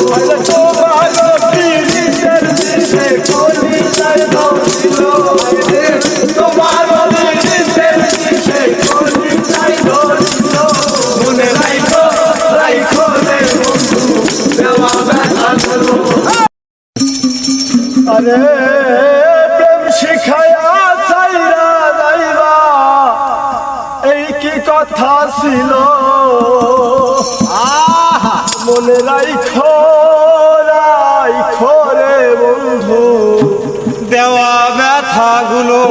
তোমার পীড়িতের বিষে কলিজায় ধরছিল তোমার পীড়িতের বিষে কলিজায় ধরছিল মনে রাইখো রাইখো রে বন্ধু দেওয়া ব্যথাগুলো আরে প্রেম শিখায়া চাইরা যাইবা এই কি কথা ছিল মনে রাইখো রাইখো রে বন্ধু দেওয়া ব্যথাগুলো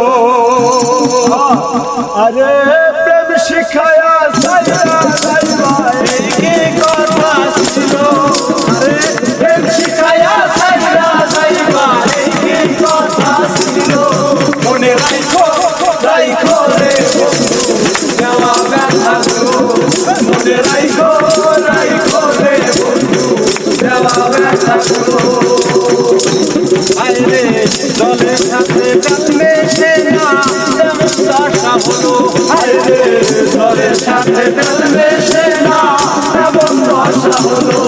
আরে প্রেম শিখায়া চাইরা যাইবা এই কি কথা ছিল প্রেম শিখায়া চাইরা যাইবা এই কি কথা ছিল মনে রাইখো রাইখো রে বন্ধু দেওয়া ব্যথাগুলো মনে রাইখো রাইখো রে বন্ধু দেওয়া ব্যথাগুলো আইরে জলের সাথে কাটলে সে না তেমন দশা হলো আইরে জলের সাথে কাটলে সে না তেমন দশা হলো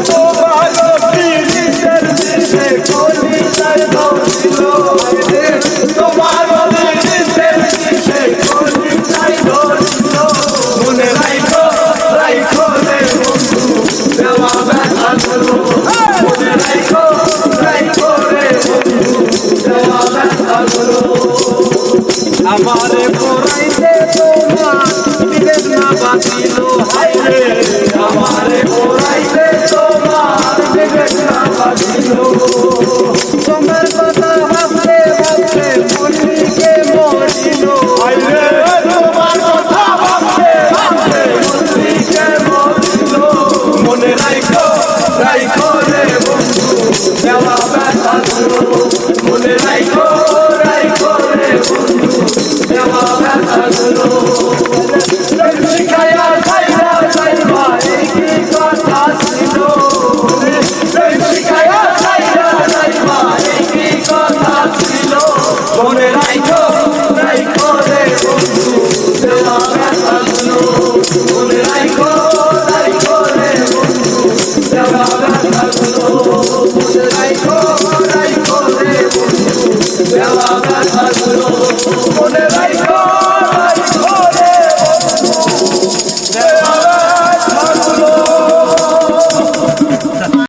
তোমার পীড়িতের বিষে কলিজায় ধরছিল আইরে তোমার পীড়িতের বিষে কলিজায় ধরছিল মনে রাইখো রাইখো রে বন্ধু দেওয়া ব্যথাগুলো মনে রাইখো রাইখো রে বন্ধু দেওয়া ব্যথাগুলো আমারে